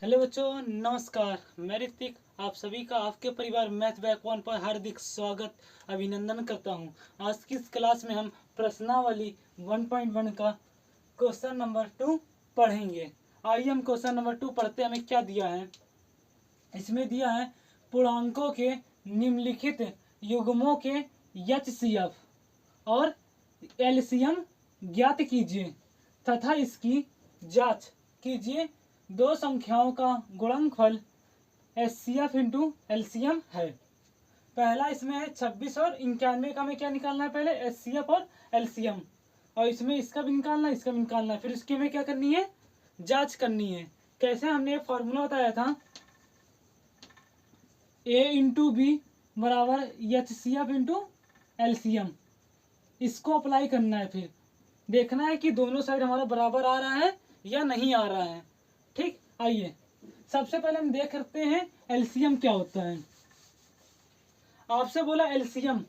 Hello बच्चों, नमस्कार। मैं ऋतिक आप सभी का आपके परिवार मैथ बैक वन पर हार्दिक स्वागत अभिनंदन करता हूं। आज की इस क्लास में हम प्रश्नावली 1.1 का क्वेश्चन नंबर 2 पढ़ेंगे। आइए हम क्वेश्चन नंबर 2 पढ़ते हैं। हमें क्या दिया है? इसमें दिया है पूर्णांकों के निम्नलिखित युग्मों के एचसीएफ और एलसीएम ज्ञात कीजिए तथा इसकी जांच कीजिए। दो संख्याओं का गुणनफल एचसीएफ इंटू एलसीएम है। पहला इसमें है 26 और 91 का हमें क्या निकालना है? पहले एचसीएफ और एलसीएम, और इसमें इसका भी निकालना है, इसका भी निकालना है। फिर उसकी हमें क्या करनी है? जांच करनी है। कैसे? हमने फॉर्मूला बताया था ए इंटू बी बराबर एचसीएफ इंटू एलसीएम। इसको अप्लाई करना है। फिर देखना है कि दोनों साइड हमारा बराबर आ रहा है या नहीं आ रहा है। ठीक, आइए सबसे पहले हम देख सकते हैं एलसीएम क्या होता है। आपसे बोला एलसीएम,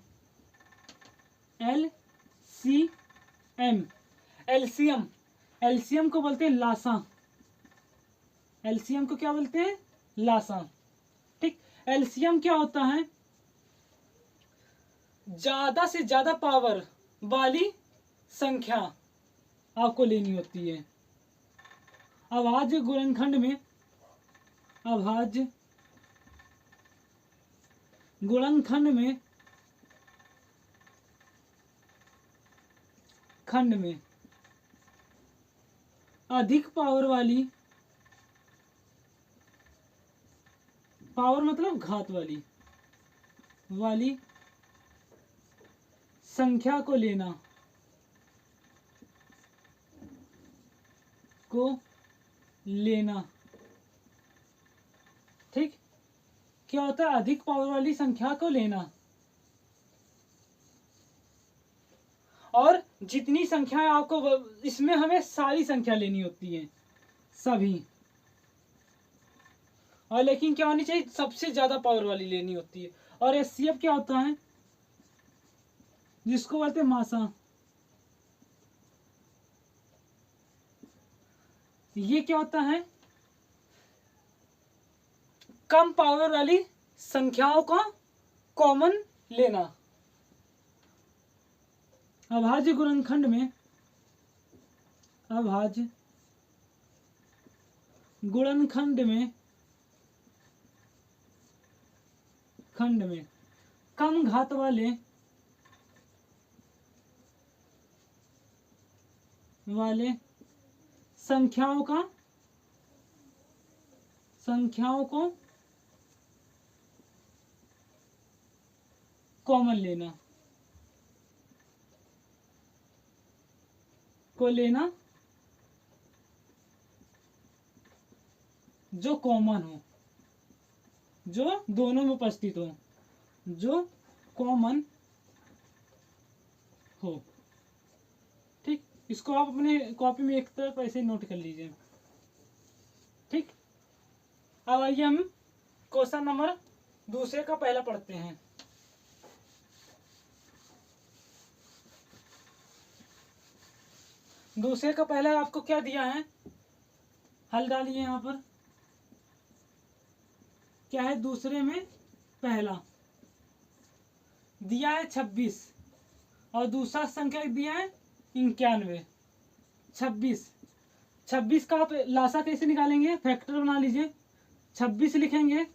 एलसीएम, एलसीएम, एलसीएम को बोलते हैं लासा। एलसीएम को क्या बोलते हैं? लासा। ठीक, एलसीएम क्या होता है? ज्यादा से ज्यादा पावर वाली संख्या आपको लेनी होती है। अभाज्य गुणनखंड में, अभाज्य गुणनखंड में, खंड में अधिक पावर वाली, पावर मतलब घात वाली संख्या को लेना, ठीक, क्या होता है? अधिक पावर वाली संख्या को लेना। और जितनी संख्या आपको, इसमें हमें सारी संख्या लेनी होती है, सभी। और लेकिन क्या होनी चाहिए? सबसे ज्यादा पावर वाली लेनी होती है। और एचसीएफ क्या होता है? जिसको बोलते हैं मासा। ये क्या होता है? कम पावर वाली संख्याओं का कॉमन लेना। अभाज्य गुणनखंड में, अभाज्य गुणनखंड में, खंड में कम घात वाले संख्याओं को कॉमन लेना, जो कॉमन हो, जो दोनों में उपस्थित हो, जो कॉमन हो। ठीक, इसको आप अपने कॉपी में एक तरफ ऐसे नोट कर लीजिए। ठीक, अब आइए हम क्वेश्चन नंबर दूसरे का पहला पढ़ते हैं। दूसरे का पहला आपको क्या दिया है? हल डालिए। यहां पर क्या है? दूसरे में पहला दिया है 26 और दूसरा संख्या दिया है 91। 26 का आप लासा कैसे निकालेंगे? फैक्टर बना लीजिए। 26 लिखेंगे,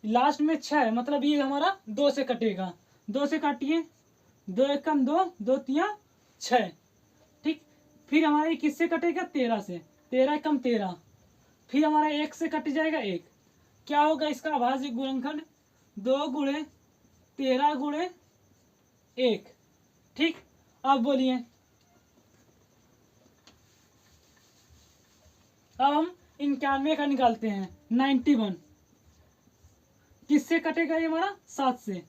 लास्ट में 6, मतलब ये हमारा 2 से कटेगा। 2 से काटिए, 2 एकम 2, 2 तिया 6। ठीक, फिर हमारे किससे कटेगा? 13 से। 13 एकम 13, फिर हमारा 1 से कट जाएगा 1। क्या होगा इसका अभाज्य गुणनखंड? 2 गुणे 13 गुणे 1। ठीक, अब बोलिए। अब हम 91 का निकालते हैं। 91 किससे कटेगा? ये हमारा 7 से।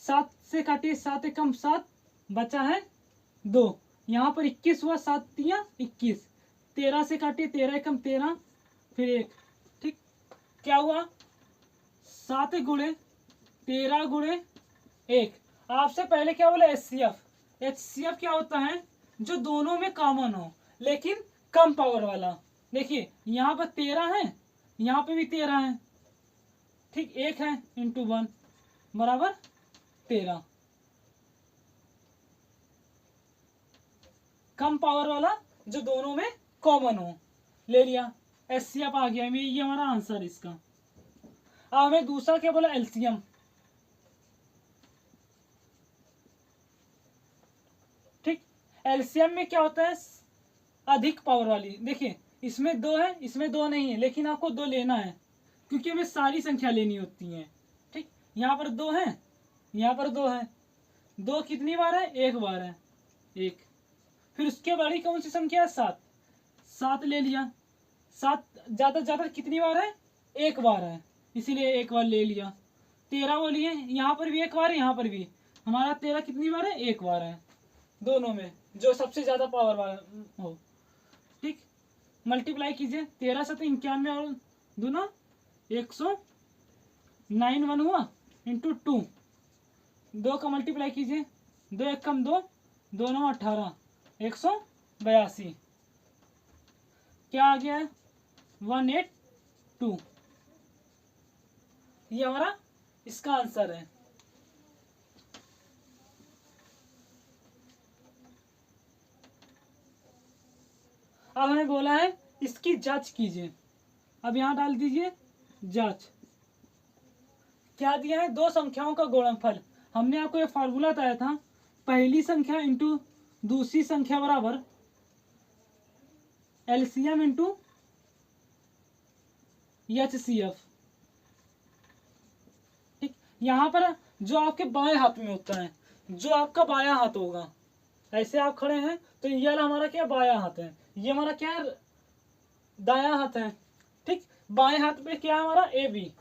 7 से काटिए, 7 एकम 7, बचा है 2। यहाँ पर 21 हुआ, 7 तिया 21। 13 से काटिए, 13 एकम 13, फिर 1। ठीक, क्या हुआ? 7 गुणे 13 गुणे 1। आपसे पहले क्या बोला? एचसीएफ। एचसीएफ क्या होता है? जो दोनों में कॉमन हो लेकिन कम पावर वाला। देखिए यहाँ पर 13 है, यहाँ पे भी 13 है, ठीक, 1 है इंटू 1 बराबर 13। कम पावर वाला जो दोनों में कॉमन हो, ले लिया, एचसीएफ आ गया, ये हमारा आंसर इसका। अब हमें दूसरा क्या बोला, एलसीएम। ठीक, एलसीएम में क्या होता है, अधिक पावर वाली। देखिए इसमें 2 है, इसमें 2 नहीं है, लेकिन आपको 2 लेना है क्योंकि हमें सारी संख्या लेनी होती है। ठीक, यहाँ पर 2 है, यहाँ पर 2 है, 2 कितनी बार है, 1 बार है, 1। फिर उसके बड़ी कौन सी संख्या है, 7, 7 ले लिया, 7 ज्यादा ज्यादा कितनी बार है, 1 बार है, इसीलिए 1 बार ले लिया। 13 बोलिए, यहाँ पर भी 1 बार है, यहाँ पर भी हमारा 13 कितनी बार है, 1 बार है, दोनों में जो सबसे ज्यादा पावर वाला हो। ठीक, मल्टीप्लाई कीजिए, 13 से तो 91 और दूना 109 1 हुआ इंटू 2, 2 का मल्टीप्लाई कीजिए, 2 1 कम 2, 2 9 18, 182 क्या आ गया है, 182। ये हमारा इसका आंसर है। अब हमें बोला है इसकी जांच कीजिए, अब यहां डाल दीजिए जांच। क्या दिया है, 2 संख्याओं का गुणनफल। हमने आपको ये फार्मूला बताया था, पहली संख्या इंटू दूसरी संख्या बराबर एलसीएम इंटू एचसीएफ। ठीक, यहाँ पर जो आपके बाएं हाथ में होता है, जो आपका बायां हाथ होगा, ऐसे आप खड़े हैं तो ये हमारा क्या, बायां हाथ है, ये हमारा क्या है, दायां हाथ है। ठीक, बाएं हाथ पे क्या है हमारा, ए बी,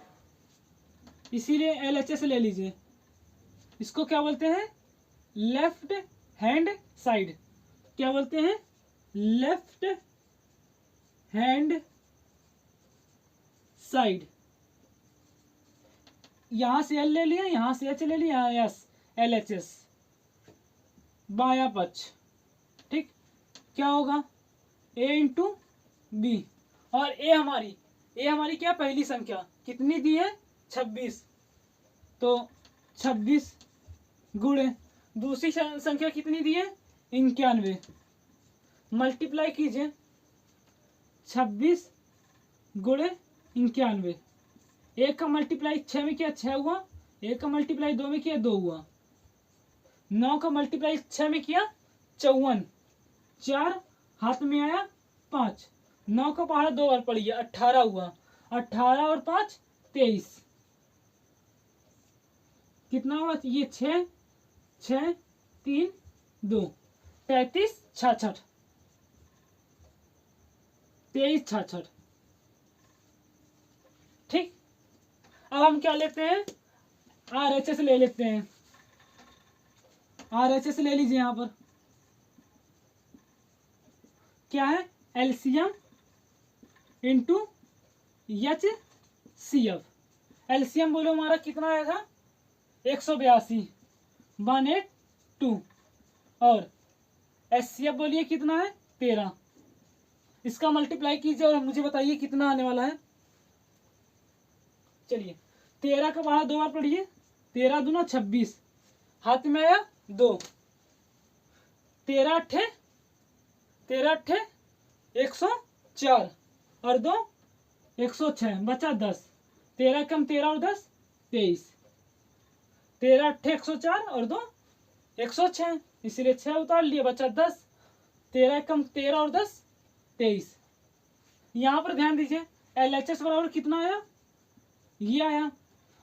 इसीलिए एलएचएस ले लीजिए। इसको क्या बोलते हैं, लेफ्ट हैंड साइड। क्या बोलते हैं, लेफ्ट हैंड साइड। यहां से एल ले लिया, यहां से एच ले लिया, यस एलएचएस, बायां पक्ष। ठीक, क्या होगा, ए इंटू बी, और ए हमारी क्या, पहली संख्या कितनी दी है, 26, तो 26 गुणे दूसरी संख्या कितनी दी है, 91, मल्टीप्लाई कीजिए, 26 गुणे 91, 1 का मल्टीप्लाई 6 में किया 6 हुआ, 1 का मल्टीप्लाई 2 में किया 2 हुआ, 9 का मल्टीप्लाई 6 में किया 54, 4 हाथ में आया 5, 9 का पहाड़ा 2 बार पड़ी है, 18 हुआ, 18 और 5 23, कितना हुआ, ये 6 6 3 2 33 66, 23 66। ठीक, अब हम क्या लेते हैं, आरएचएस ले लेते हैं, आरएचएस ले लीजिए। यहां पर क्या है, LCM into H C F. LCM बोलो हमारा कितना आया था, 182 182, और एचसीएफ बोलिए कितना है, 13। इसका मल्टीप्लाई कीजिए और मुझे बताइए कितना आने वाला है। चलिए 13 का पहाड़ा 2 बार पढ़िए, 13 दूना 26, हाथ में आया 2, 13 अट्ठे 104 और 2 106, बचा 10, 13 कम 13 और 10 23, 13 अट्ठे 104 और 2 106, इसीलिए 6 उतार लिए, बचा 10, 13 कम 13 और 10 23। यहाँ पर ध्यान दीजिए, एलएचएस बराबर कितना आया, ये आया,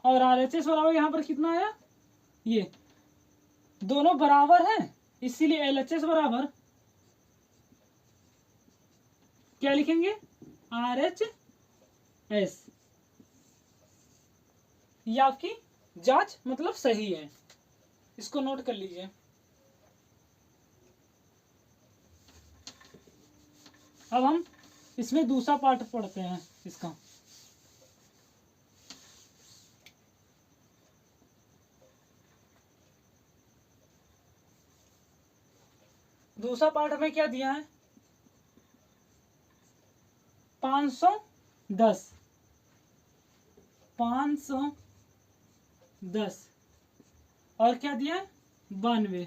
और आरएचएस बराबर यहाँ पर कितना आया, ये दोनों बराबर हैं, इसीलिए एलएचएस बराबर क्या लिखेंगे, आरएचएस। ये आपकी जांच मतलब सही है, इसको नोट कर लीजिए। अब हम इसमें दूसरा पार्ट पढ़ते हैं इसका। दूसरा पार्ट हमें क्या दिया है, 510, 510 और क्या दिया है 92,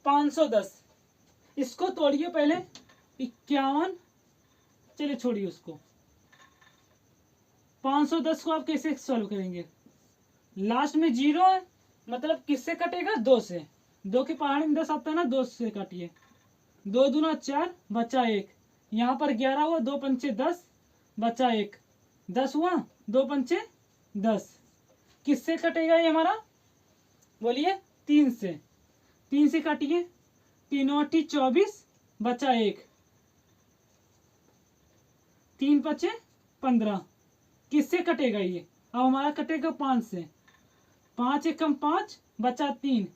510। इसको तोड़िए पहले 51, चलिए छोड़िए उसको। 510 को आप कैसे सॉल्व करेंगे, लास्ट में 0 है, मतलब किससे कटेगा 2 से, 2 की पहाड़ी में 10 आता है ना, 2 से काटिए। 2 दूना 4 बचा 1, यहाँ पर 11 हुआ, 2 पंचे 10 बचा 1, 10 हुआ, 2 पंचे 10। किससे कटेगा ये हमारा, बोलिए 3 से, 3 से काटिए, 3 8 24 बचा 1, 3 बचे 15। किससे कटेगा ये, अब हमारा कटेगा 5 से, 5 एकम 5 बचा 3,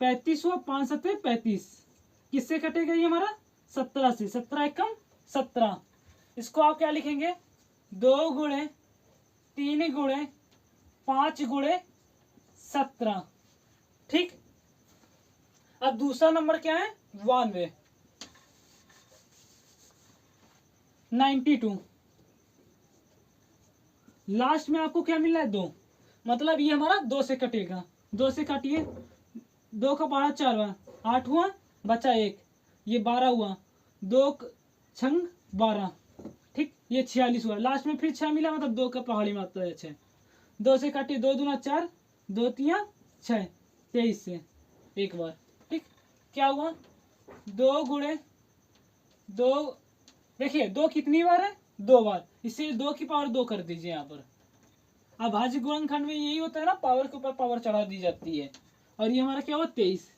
35 हुआ, 5 7 35। किससे कटेगा ये हमारा 17 से, 17 एकम 17। इसको आप क्या लिखेंगे 2 गुणे 3 गुणे 5 गुणे 17। ठीक, अब दूसरा नंबर क्या है 92, 92। लास्ट में आपको क्या मिल रहा है 2, मतलब ये हमारा 2 से कटेगा। 2 से काटिए, 2 का पहाड़ा 4 हुआ, 8 हुआ बचा 1, ये 12 हुआ, 2 छंग 12। ठीक, ये 46 हुआ, लास्ट में फिर 6 मिला, मतलब 2 का पहाड़ी में आता है 6। 2 से काटिए, 2 दूना 4, 2 3 6, 23 से एक बार। ठीक, क्या हुआ 2 गुणे 2, देखिए 2 कितनी बार है 2 बार, इससे 2 की पावर 2 कर दीजिए यहाँ पर। अब भाज्य गुणनखंड में यही होता है ना, पावर के ऊपर पावर चढ़ा दी जाती है, और ये हमारा क्या हुआ 23।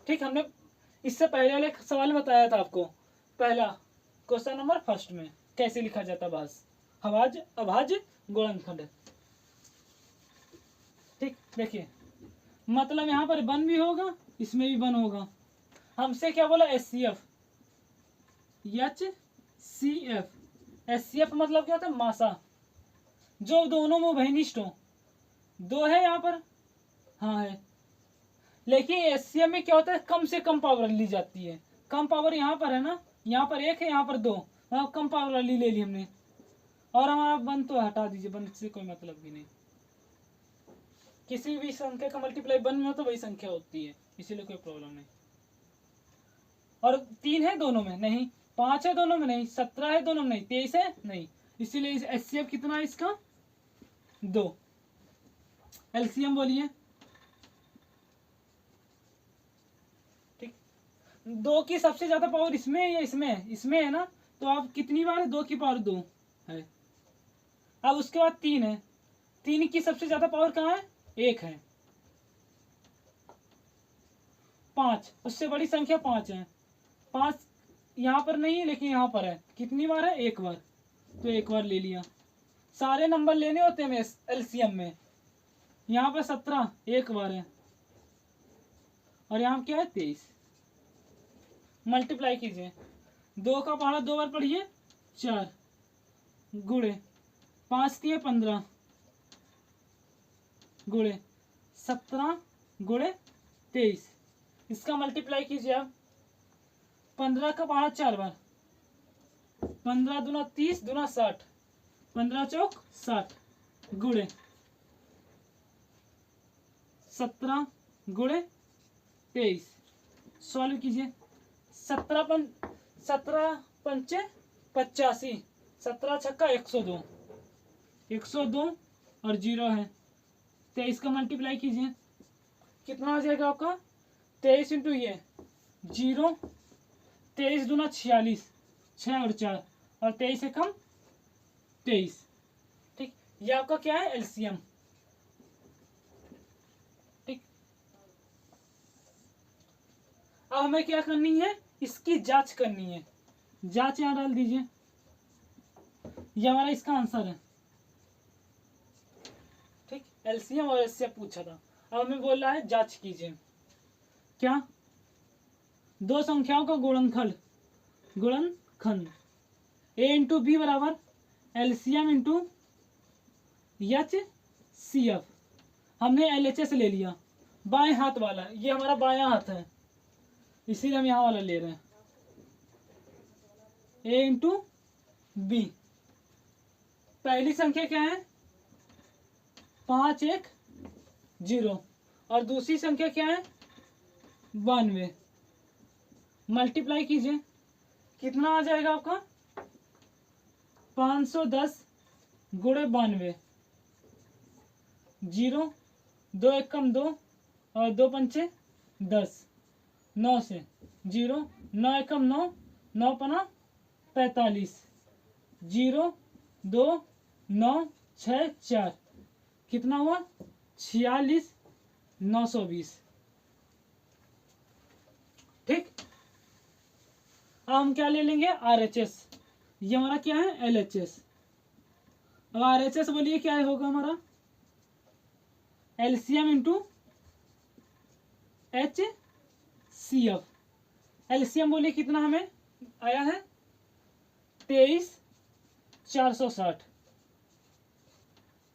ठीक, हमने इससे पहले वाले सवाल में बताया था आपको, पहला क्वेश्चन नंबर फर्स्ट में कैसे लिखा जाता भाज्य अभाज्य गुणनखंड। ठीक, देखिए मतलब यहाँ पर 1 भी होगा, इसमें भी 1 होगा। हमसे क्या बोला HCF, HCF मतलब क्या होता है मासा, जो दोनों में उभयनिष्ठ हो। 2 है यहाँ पर, हाँ है, लेकिन HCF में क्या होता है कम से कम पावर ली जाती है। कम पावर यहाँ पर है ना, यहाँ पर 1 है, यहाँ पर 2, मतलब कम पावर वाली ले ली हमने। और हमारा 1 तो हटा दीजिए, 1 से कोई मतलब भी नहीं। किसी भी संख्या का मल्टीप्लाई 1 में हो तो वही संख्या होती है, इसीलिए कोई प्रॉब्लम नहीं। और 3 है दोनों में नहीं, 5 है दोनों में नहीं, 17 है दोनों में नहीं, 23 है नहीं, इसीलिए HCF कितना है इसका 2। LCM बोलिए। ठीक, 2 की सबसे ज्यादा पावर इसमें है या इसमें है, इसमें है ना, तो आप कितनी बार है 2 की पावर 2 है। अब उसके बाद 3 है, 3 की सबसे ज्यादा पावर कहाँ है 1 है। 5, उससे बड़ी संख्या 5 है, 5 यहाँ पर नहीं है लेकिन यहाँ पर है, कितनी बार है 1 बार, तो 1 बार ले लिया। सारे नंबर लेने होते हैं LCM में। यहाँ पर 17 1 बार है, और यहाँ क्या है 23। मल्टीप्लाई कीजिए, 2 का पहाड़ा 2 बार पढ़िए, 4 गुणे 5 दिए 15 गुणे 17 गुणे 23। इसका मल्टीप्लाई कीजिए आप, 15 का पहाड़ा 4 बार, 15 दूना 30 दूना 60, 15 चौक 60 गुणे 17 गुणे 23। सॉल्व कीजिए, 17 पंचे 85, 17 छक्का 102, 102 और 0 है। 23 का मल्टीप्लाई कीजिए, कितना आ जाएगा आपका 23 इंटू ये 0, 23 दूना 46, 6 और 4, और 23 से कम 23। ठीक, ये आपका क्या है LCM। ठीक, अब हमें क्या करनी है, इसकी जांच करनी है। जांच यहां डाल दीजिए, ये हमारा इसका आंसर है। ठीक, LCM और HCF पूछा था, अब हमें बोल रहा है जांच कीजिए। क्या, 2 संख्याओं का गुणनखंड A इंटू बी बराबर LCM इंटू HCF। हमने LHS ले लिया, बाएं हाथ वाला, ये हमारा बायां हाथ है, इसीलिए हम यहाँ वाला ले रहे हैं। ए इंटू बी। पहली संख्या क्या है 510 और दूसरी संख्या क्या है 92। मल्टीप्लाई कीजिए, कितना आ जाएगा आपका 510 गुणे 92। 0 2 एक कम 2 और 2 पंचे 10। 9 से 0 9 एक कम 9 9 पना 45। 0 2 9 6 4 कितना हुआ 46 920। ठीक। अब हम क्या ले लेंगे RHS। ये हमारा क्या है LHS। अब RHS बोलिए क्या होगा हमारा LCM इंटू HCF। LCM बोलिए कितना हमें आया है 23,460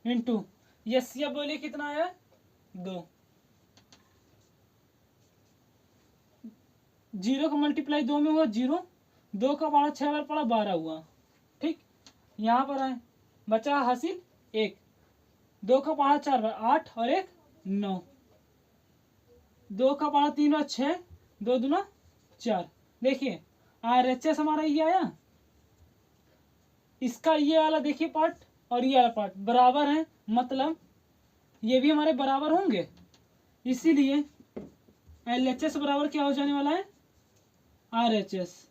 इंटू HCF बोलिए कितना आया 2। 0 का मल्टीप्लाई 2 में हुआ 0। 2 का पढ़ा 6 बार पढ़ा 12 हुआ। ठीक। यहाँ पर आए बचा हासिल 1। 2 का पढ़ा 4 बार 8 और 1 9। 2 का पढ़ा 3 बार 6 2 दूना 4। देखिए RHS हमारा ये आया, इसका ये वाला देखिए पार्ट और ये वाला पार्ट बराबर है, मतलब ये भी हमारे बराबर होंगे, इसीलिए LHS बराबर क्या हो जाने वाला है RHS।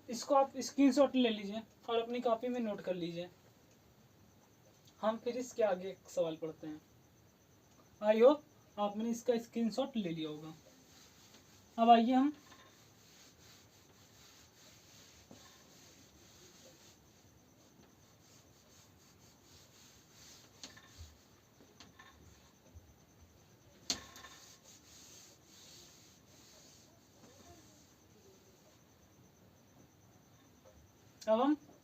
इसको आप स्क्रीनशॉट ले लीजिए और अपनी कॉपी में नोट कर लीजिए। हम फिर इसके आगे एक सवाल पढ़ते हैं। आई होप आपने इसका स्क्रीनशॉट ले लिया होगा। अब आइए हम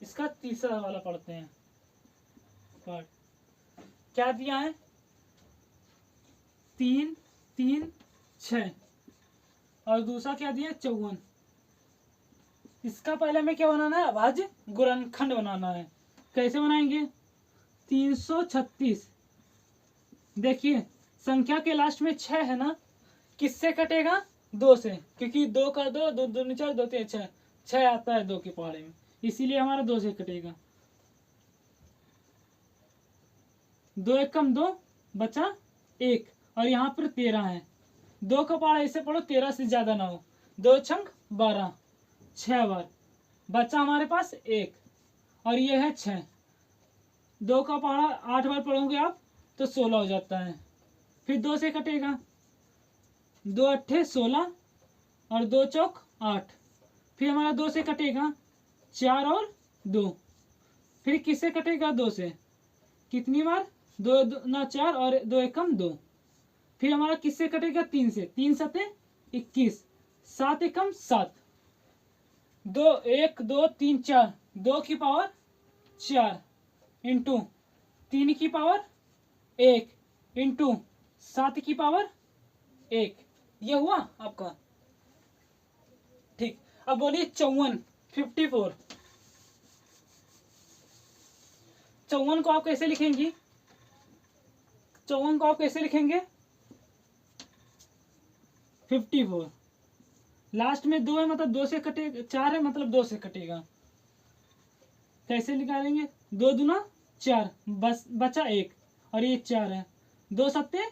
इसका तीसरा वाला पढ़ते हैं। पार्ट क्या दिया है 3 3 6 और दूसरा क्या दिया 54। इसका पहले हमें क्या बनाना है अभाज्य गुणनखंड बनाना है। कैसे बनाएंगे 336। देखिए संख्या के लास्ट में 6 है ना, किससे कटेगा 2 से, क्योंकि 2 का 2 2 2 4 2 3 6 6 आता है 2 के पहाड़े में, इसीलिए हमारा 2 से कटेगा। 2 एक कम 2 बचा 1 और यहाँ पर 13 है। 2 का पहाड़ा ऐसे पढ़ो 13 से ज्यादा ना हो। 2 छंग 12 6 बार बचा हमारे पास 1 और ये है 6। 2 का पहाड़ा 8 बार पढ़ोगे आप तो 16 हो जाता है। फिर 2 से कटेगा 2 अट्ठे 16 और 2 चौक 8। फिर हमारा 2 से कटेगा 4 और 2। फिर किससे कटेगा 2 से, कितनी बार 2 ना 4 और 2 एकम 2। फिर हमारा किससे कटेगा 3 से, 3 सते 21 7 एकम 7। 2 1 2 3 4 2 की पावर 4 इंटू 3 की पावर 1 इंटू 7 की पावर 1। ये हुआ आपका। ठीक। अब बोलिए 54 54। 54 को आप कैसे लिखेंगी, 54 को आप कैसे लिखेंगे 54। लास्ट में 2 है मतलब 2 से कटेगा, 4 है मतलब 2 से कटेगा। कैसे निकालेंगे 2 दूना 4 बस बचा 1 और ये 4 है। 2 सत्ते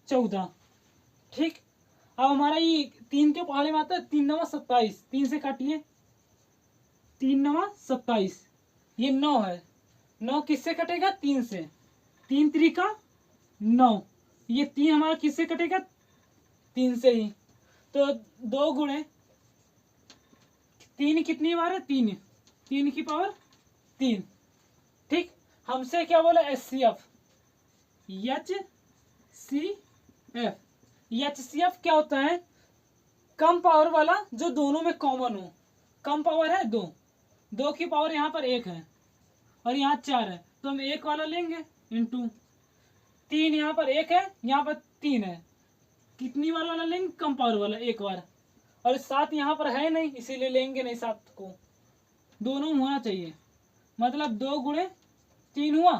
14। ठीक। अब हमारा ये 3 के पहाड़े में आता है 3 9 27। 3 से काटिए 3 9 27। ये 9 है। 9 किससे कटेगा 3 से, 3 त्रिका 9। ये 3 हमारा किससे कटेगा 3 से ही। तो 2 गुणे 3 कितनी बार है 3 3 की पावर 3। ठीक। हमसे क्या बोला HCF। HCF क्या होता है कम पावर वाला जो दोनों में कॉमन हो। कम पावर है 2, 2 की पावर यहाँ पर 1 है और यहाँ 4 है, तो हम 1 वाला लेंगे इंटू 3। यहाँ पर 1 है यहाँ पर 3 है, कितनी बार वाला लेंगे? कम पावर वाला, एक बार। और 7 यहाँ पर है नहीं, इसीलिए लेंगे नहीं 7 को, दोनों होना चाहिए। मतलब 2 गुणे 3 हुआ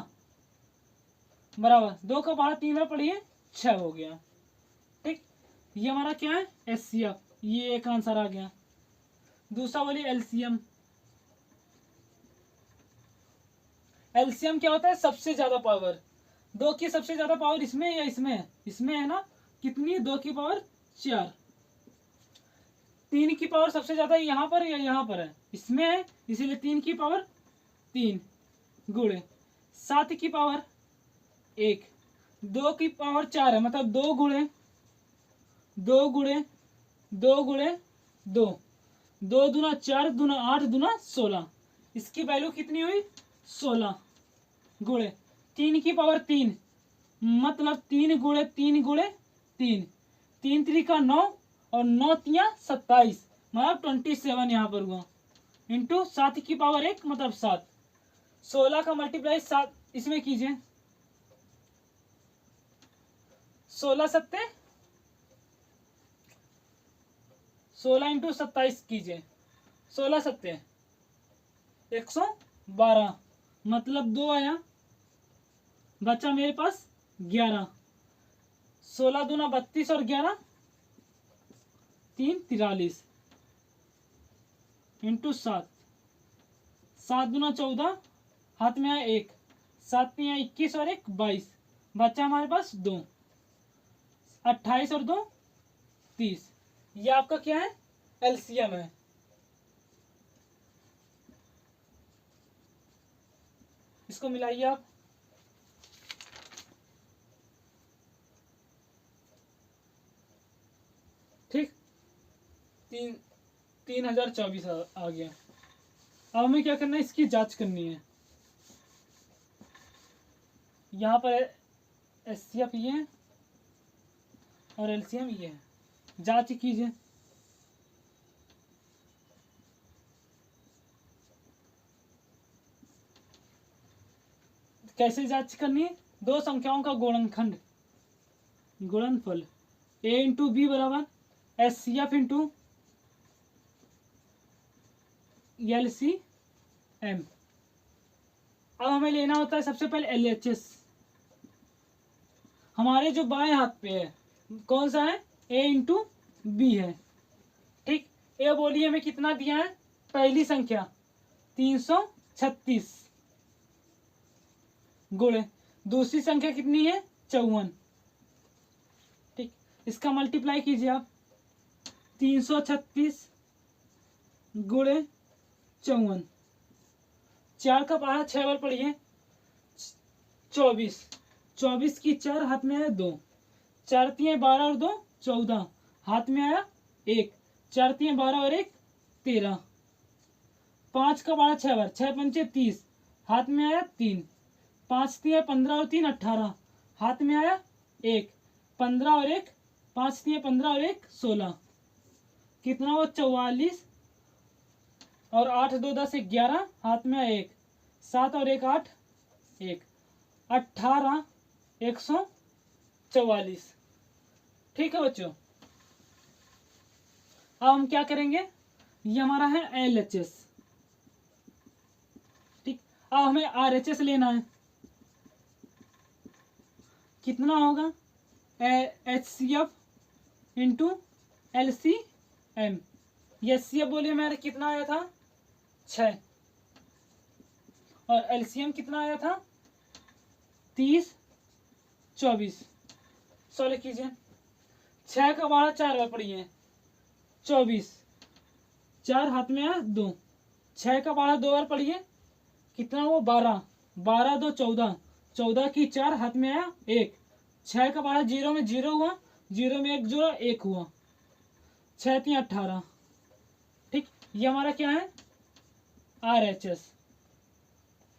बराबर 2 का पावर 3 बार पढ़िए 6 हो गया। ठीक, ये हमारा क्या है? एचसीएफ, ये एक आंसर आ गया। दूसरा बोलिए एलसीएम। एलसीएम क्या होता है? सबसे ज्यादा पावर। 2 की सबसे ज्यादा पावर इसमें या इसमें है? इसमें है ना। कितनी? 2 की पावर 4। 3 की पावर सबसे ज्यादा यहाँ पर या यहाँ पर है? इसमें है, इसीलिए 3 की पावर 3 गुणे 7 की पावर 1, 2 की पावर 4 है, मतलब 2 गुणे 2 गुणे 2 गुणे 2, 2 दूना 4 दूना 8 दूना 16। इसकी वैल्यू कितनी हुई? 16 गुणे 3 की पावर 3, मतलब 3 गुणे 3 गुणे 3, 3 3 9 और 9 3 27, मतलब 27 यहाँ पर हुआ। इंटू 7 की पावर 1 मतलब 7। 16 का मल्टीप्लाई 7 इसमें कीजिए। 16 सत्ते 16 इंटू 27 कीजिए। 16 सत्ते 112, मतलब 2 आया, बचा मेरे पास 11। 16 दूना 32 और 11 3 43 इंटू 7, 7 दूना 14, हाथ में आया 1, 7 3 21 और 1 22, बचा हमारे पास 2, 28 और 2 30। ये आपका क्या है? एलसीएम है। इसको मिलाइए आप। ठीक, 3024 आ गया। अब हमें क्या करना है? इसकी जांच करनी है। यहाँ पर एचसीएफ ये है और एलसीएम ये है। जांच कीजिए। कैसे जांच करनी है? 2 संख्याओं का गुणनखंड, गुणनफल a इंटू बी बराबर एचसीएफ इंटू एलसीएम। अब हमें लेना होता है सबसे पहले एलएचएस। हमारे जो बाएं हाथ पे है कौन सा है? a इंटू बी है। ठीक, ए बोलिए हमें कितना दिया है? पहली संख्या 336 गुणे दूसरी संख्या कितनी है? 54। ठीक, इसका मल्टीप्लाई कीजिए आप। 336 गुणे 54, 4 का पहाड़ा 6 बार पढ़िए 24, 24 की 4 हाथ में आया 2, 4 3 12 और 2 14, हाथ में आया 1, 4 3 12 और 1 13, 5 का पहाड़ा 6 बार 6 पंचे 30, हाथ में आया 3, 5 3 15 और 3 18, हाथ में आया 1, 15 और 1 5 3 15 और 1 16, कितना हुआ? 44 और 8 2 10 11, हाथ में आया 1, 7 और 1 8 1 18 144। ठीक है बच्चों, अब हम क्या करेंगे? ये हमारा है एलएचएस। ठीक, अब हमें आरएचएस लेना है। कितना होगा? HCF into LCM. एचसीएफ बोलिए मेरा कितना आया था? 6, और एलसीएम कितना आया था? 30 24। सॉल्व कीजिए। 6 का पहाड़ा 4 बार पढ़िए 24, 4 हाथ में आया 2, 6 का पहाड़ा 2 बार पढ़िए कितना हुआ? 12, 12 2 14, 14 की 4 हाथ में आया 1, 6 का पहाड़ा 0 में 0 हुआ, 0 में 1 जोड़ा 1 हुआ, 6 3 18। ठीक, ये हमारा क्या है? आरएचएस।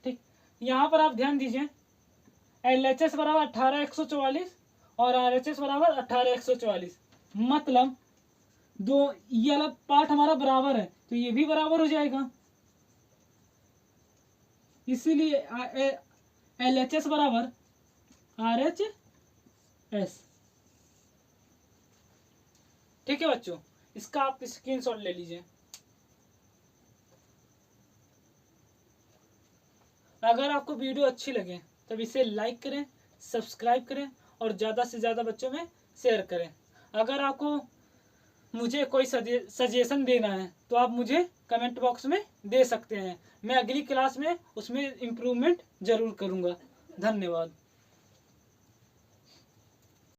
ठीक, यहाँ पर आप ध्यान दीजिए, एलएचएस बराबर 18 144 और आरएचएस बराबर 18 144, मतलब दो ये वाला पार्ट हमारा बराबर है तो ये भी बराबर हो जाएगा। इसीलिए एलएचएस बराबर आरएचएस। ठीक है बच्चों, इसका आप स्क्रीनशॉट ले लीजिए। अगर आपको वीडियो अच्छी लगे तब इसे लाइक करें, सब्सक्राइब करें और ज़्यादा से ज़्यादा बच्चों में शेयर करें। अगर आपको मुझे कोई सजेशन देना है तो आप मुझे कमेंट बॉक्स में दे सकते हैं। मैं अगली क्लास में उसमें इम्प्रूवमेंट ज़रूर करूँगा। धन्यवाद।